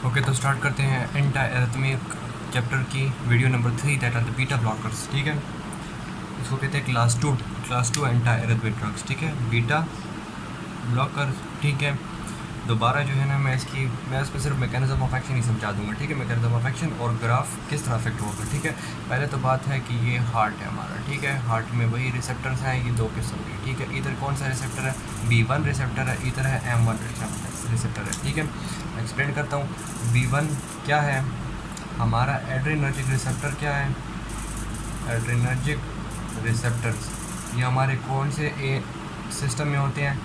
Okay, तो start करते हैं एंटा एरिथमिक चैप्टर की video number 3 that are the beta blockers. ठीक है, इसको कहते हैं class two anti arrhythmic drugs. ठीक है, बीटा ब्लॉकर। ठीक है, दोबारा जो है ना मैं इसमें सिर्फ मैकेनिज्म ऑफ एक्शन ही समझा दूंगा। ठीक है, मैकेनिज्म ऑफ एक्शन और ग्राफ किस तरह अफेक्ट होगा। ठीक है, पहले तो बात है कि ये हार्ट है हमारा। ठीक है, हार्ट में वही रिसेप्टर्स हैं, ये दो किस्म के। ठीक है, इधर कौन सा रिसेप्टर है, B1 रिसेप्टर है, इधर है M1 रिसेप्टर है। ठीक है, एक्सप्लेन करता हूँ। B1 क्या है, हमारा एड्रेनर्जिक रिसेप्टर क्या है, एड्रेनर्जिक रिसेप्टर्स ये हमारे कौन से सिस्टम में होते हैं,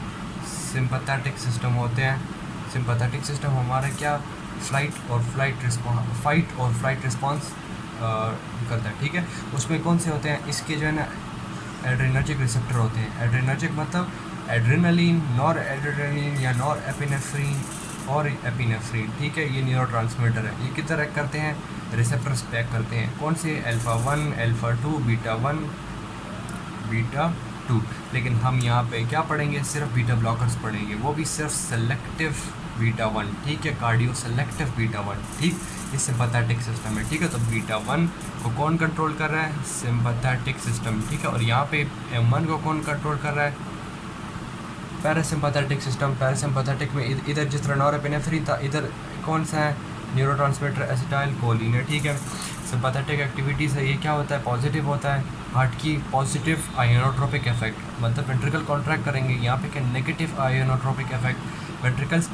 सिंपैथेटिक सिस्टम होते हैं। सिंपैथेटिक सिस्टम हमारा क्या, फाइट और फ्लाइट रिस्पॉन्स करता है। ठीक है, उसमें कौन से होते हैं, इसके जो है ना एड्रेनर्जिक रिसेप्टर होते हैं। एड्रेनर्जिक मतलब एड्रेनलिन, नॉर एड्रेनलिन या नॉर एपिनेफ्रिन और एपिनेफ्रिन। ठीक है, ये न्यूरोट्रांसमीटर है। ये किधर एक्ट करते हैं, रिसेप्टर्स पे एक्ट करते हैं। कौन से, अल्फ़ा 1, अल्फ़ा 2, बीटा 1, बीटा 2। लेकिन हम यहाँ पे क्या पढ़ेंगे, सिर्फ बीटा ब्लॉकर्स पढ़ेंगे, वो भी सिर्फ सेलेक्टिव बीटा 1। ठीक है, कार्डियो सेलेक्टिव बीटा 1। ठीक, ये सिंपैथेटिक सिस्टम है। ठीक है, तो बीटा 1 को कौन कंट्रोल कर रहा है, सिंपैथेटिक सिस्टम। ठीक है, और यहाँ पे M1 को कौन कंट्रोल कर रहा है, पैरासिम्पैथेटिक सिस्टम। पैरासिम्पैथेटिक में इधर जिस तरह नॉरएपिनेफ्रिन था, इधर कौन सा है, न्यूरोट्रांसमीटर एसिटाइल कोलिन है। ठीक है, सिंपैथेटिक एक्टिविटी से ये क्या होता है, पॉजिटिव होता है, हार्ट की पॉजिटिव आयोनोट्रोपिक इफेक्ट, मतलब वेंट्रिकल कॉन्ट्रैक्ट करेंगे। यहाँ पे क्या, नेगेटिव आयोनोट्रोपिक इफेक्ट, वेंट्रिकल्स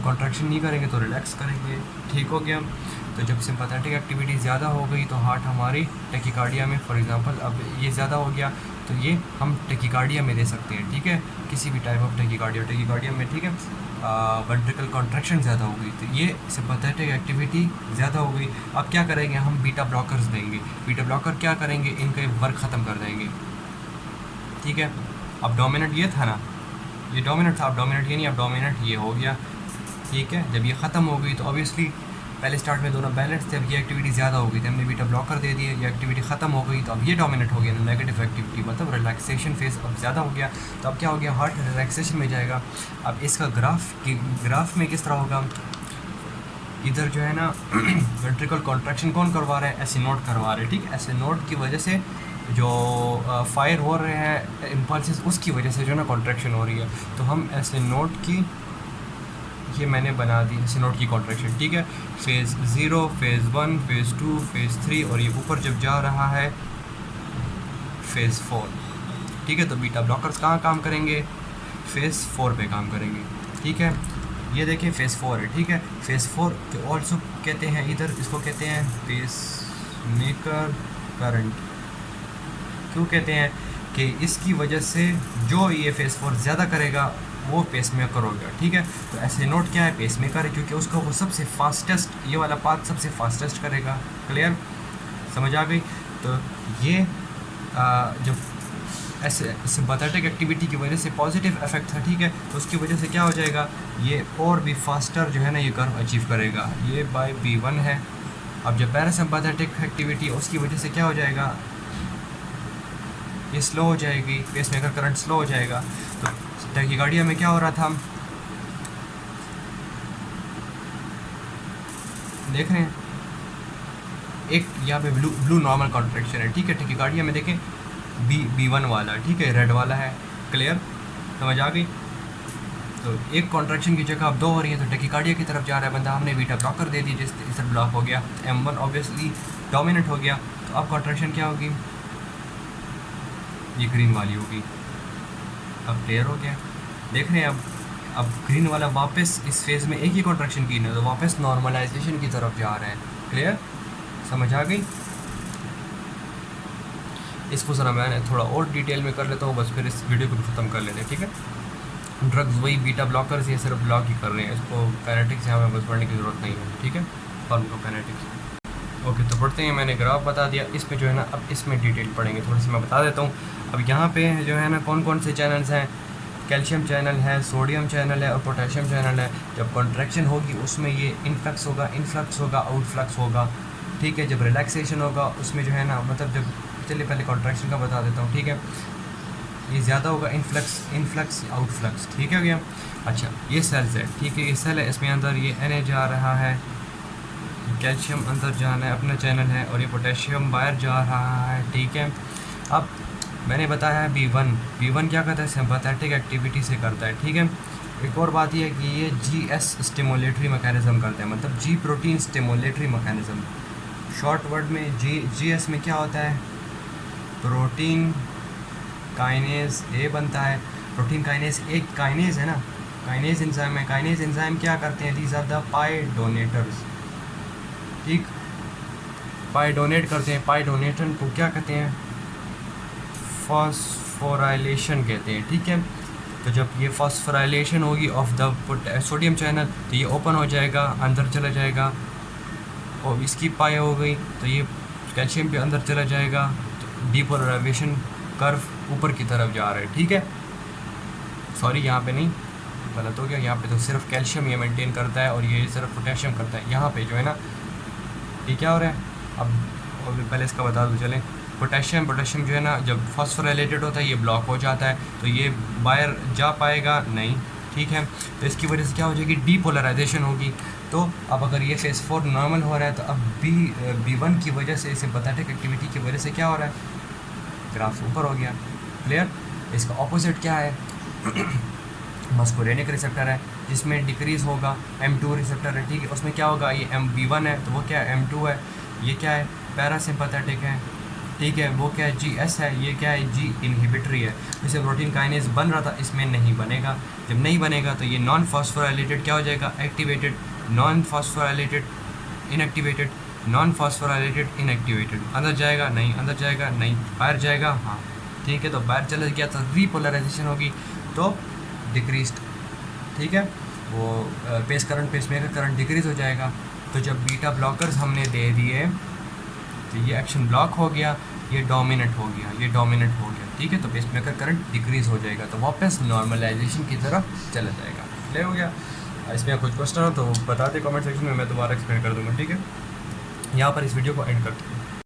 कॉन्ट्रैक्शन नहीं करेंगे तो रिलैक्स करेंगे। ठीक हो गया। तो जब सिंपैथेटिक एक्टिविटी ज़्यादा हो गई तो हार्ट हमारी टेकिकार्डिया में, फॉर एग्जांपल अब ये ज़्यादा हो गया तो ये हम टेकिकार्डिया में दे सकते हैं। ठीक है, किसी भी टाइप ऑफ टेकिकार्डिया में। ठीक है, वेंट्रिकल कॉन्ट्रैक्शन ज़्यादा हो गई तो ये सिंपैथेटिक एक्टिविटी ज़्यादा हो गई। अब क्या करेंगे, हम बीटा ब्लॉकर्स देंगे। बीटा ब्लॉकर क्या करेंगे, इनका वर्क ख़त्म कर देंगे। ठीक है, अब डोमिनेंट ये था ना, ये डोमिनेंट था, अब डोमिनेंट ये नहीं, अब डोमिनेंट ये हो गया। ठीक है, जब ये ख़त्म हो गई तो ऑब्वियसली पहले स्टार्ट में दोनों बैलेंस थे, अब ये एक्टिविटी ज़्यादा हो गई थी, हमने बीटा ब्लॉकर दे दिए, ये एक्टिविटी ख़त्म हो गई तो अब ये डोमिनेट हो गया, नेगेटिव एक्टिविटी मतलब रिलैक्सेशन फेज अब ज़्यादा हो गया। तो अब क्या हो गया, हार्ट रिलैक्सेशन में जाएगा। अब इसका ग्राफ में किस तरह होगा, इधर जो है ना वेंट्रिकल कॉन्ट्रैक्शन कौन करवा रहा है, ऐसे नोट करवा रहे हैं। ठीक है, ऐसे नोट की वजह से जो फायर हो रहे हैं इम्पल्सेस, उसकी वजह से जो है ना कॉन्ट्रैक्शन हो रही है। तो हम ऐसे नोट की, ये मैंने बना दी ऐसे नोट की कॉन्ट्रैक्शन। ठीक है, फेज़ 0, फेज़ 1, फेज़ 2, फेज़ 3 और ये ऊपर जब जा रहा है फेज़ 4। ठीक है, तो बीटा ब्लॉकर्स कहाँ काम करेंगे, फेज़ 4 पे काम करेंगे। ठीक है, ये देखिए फेज़ 4 है। ठीक है, फेज़ 4 के ऑल्सो कहते हैं, इधर इसको कहते हैं पेस मेकर करंट। क्यों कहते हैं कि इसकी वजह से जो ये फेज़ 4 ज़्यादा करेगा वो पेस मेकर होगा। ठीक है, तो ऐसे नोट क्या है, पेस मेकर है, क्योंकि उसका वो सबसे फास्टेस्ट, ये वाला पाथ सबसे फास्टेस्ट करेगा। क्लियर, समझ आ गई। तो ये जब ऐसे सिंपैथेटिक एक्टिविटी की वजह से पॉजिटिव इफेक्ट था। ठीक है, तो उसकी वजह से क्या हो जाएगा, ये और भी फास्टर जो है ना ये कर्व अचीव करेगा, ये बाय B1 है। अब जब पैरासिम्पैथेटिक एक्टिविटी उसकी वजह से क्या हो जाएगा, ये स्लो हो जाएगी, पेस मेकर करंट स्लो हो जाएगा। तो टैकीकार्डिया में क्या हो रहा था, हम देख रहे हैं एक यहाँ पे ब्लू नॉर्मल कॉन्ट्रैक्शन है। ठीक है, टैकीकार्डिया में देखें B1 वाला, ठीक है, रेड वाला है। क्लियर, समझ आ गई। तो एक कॉन्ट्रैक्शन की जगह अब 2 हो रही है, तो टैकीकार्डिया की तरफ जा रहा है बंदा, हमने बीटा ब्लॉकर दे दी, जिस तरह ब्लॉक हो गया, M1 ऑब्वियसली डोमिनेंट हो गया। तो अब कॉन्ट्रैक्शन क्या होगी, ये ग्रीन वाली होगी। अब क्लियर हो गया, देख रहे हैं। अब ग्रीन वाला वापस इस फेज़ में एक ही कॉन्ट्रैक्शन की ना, तो वापस नॉर्मलाइजेशन की तरफ जा रहे हैं। क्लियर, समझ आ गई। इसको ज़रा मैं थोड़ा और डिटेल में कर लेता हूँ, बस फिर इस वीडियो को भी ख़त्म कर लेते हैं। ठीक है, ड्रग्स वही बीटा ब्लॉकर्स ये सिर्फ ब्लॉक ही कर रहे हैं, इसको कैनेटिक्स यहाँ हमें बस पढ़ने की ज़रूरत नहीं है। ठीक है, फार्माकोकाइनेटिक्स। ओके, तो पढ़ते हैं, मैंने ग्राफ बता दिया, इसमें जो है ना अब इसमें डिटेल पढ़ेंगे, थोड़ी सी मैं बता देता हूँ। अब यहाँ पे जो है ना कौन कौन से चैनल्स हैं, कैल्शियम चैनल है, सोडियम चैनल है और पोटेशियम चैनल है। जब कॉन्ट्रैक्शन होगी उसमें ये इनफ्लक्स होगा, आउटफ्लक्स होगा। ठीक है, जब रिलैक्सेशन होगा उसमें जो है ना, मतलब जब, चलिए पहले कॉन्ट्रैक्शन का बता देता हूँ। ठीक है, ये ज़्यादा होगा इनफ्लक्स आउटफ्लक्स, ठीक है गया। अच्छा ये सेल्स है, ठीक है, ये सेल है, इसमें अंदर ये Na जा रहा है, कैल्शियम अंदर जाना है, अपना चैनल है, और ये पोटेशियम बाहर जा रहा है, ठीक है। अब मैंने बताया है B1 क्या करता है, सिंपैथेटिक एक्टिविटी से करता है, ठीक है। एक और बात यह है कि ये GS स्टिमुलेटरी मैकेनिज़्म करता है, मतलब G protein stimulatory mechanism, short word में GS में क्या होता है, प्रोटीन काइनेज A बनता है। प्रोटीन काइनेज एक काइनेज है ना, काइनेज एंजाइम है। काइनेज एंजाइम क्या करते हैं, दीज आर द पाई डोनेटर्स, ठीक, पाई डोनेट करते हैं। पाई डोनेटर को क्या कहते हैं, फॉस्फोराइलेशन कहते हैं, ठीक है। तो जब ये फॉस्फोराइलेशन होगी ऑफ द सोडियम चैनल तो ये ओपन हो जाएगा, अंदर चला जाएगा, और इसकी पाई हो गई तो ये कैल्शियम पे अंदर चला जाएगा, तो डीपोलराइजेशन कर्व ऊपर की तरफ जा रहा है, ठीक है। सॉरी यहाँ पे नहीं, गलत हो गया, यहाँ पे तो सिर्फ कैल्शियम ये मेंटेन करता है और ये सिर्फ पोटेशियम करता है। यहाँ पे जो है ना ये क्या हो रहा है, अब पहले इसका बता दूँ चलें। पोटेशियम जो है ना, जब फॉस्फोराइलेटेड होता है ये ब्लॉक हो जाता है, तो ये बाहर जा पाएगा नहीं, ठीक है। तो इसकी वजह से क्या हो जाएगी, डीपोलराइजेशन होगी। तो अब अगर ये फेज़ 4 नॉर्मल हो रहा है, तो अब B1 की वजह से, सिंपैथेटिक एक्टिविटी की वजह से क्या हो रहा है, ग्राफ ऊपर हो गया, क्लियर। इसका ऑपोजिट क्या है, मस्कुलिनिक रिसेप्टर है, जिसमें डिक्रीज़ होगा, M2 रिसेप्टर है, ठीक है। उसमें क्या होगा, ये B1 है तो वो क्या है, M2 है, ये क्या है, पैरासिम्पैथेटिक है, ठीक है। वो क्या है, GS है, ये क्या है, G इनहिबिटरी है। जैसे प्रोटीन काइनेज बन रहा था, इसमें नहीं बनेगा। जब नहीं बनेगा तो ये नॉन फॉस्फोराइलेटेड क्या हो जाएगा, activated, non phosphorylated inactivated, non phosphorylated inactivated. अंदर जाएगा नहीं, अंदर जाएगा नहीं, बाहर जाएगा हाँ, ठीक है। तो बाहर चला गया तो रीपोलराइजेशन होगी, तो डिक्रीज, ठीक है। वो पेसमेकर करंट डिक्रीज़ हो जाएगा। तो जब बीटा ब्लॉकर्स हमने दे दिए तो ये एक्शन ब्लॉक हो गया, ये डोमिनेंट हो गया, ये डोमिनेंट हो गया, ठीक है। तो पेसमेकर करंट डिक्रीज़ हो जाएगा, तो वापस नॉर्मलाइजेशन की तरफ चला जाएगा, क्लियर हो गया। इसमें कुछ क्वेश्चन हो तो बता दें कमेंट सेक्शन में, मैं दोबारा एक्सप्लेन कर दूँगा, ठीक है। यहाँ पर इस वीडियो को एंड करते हैं।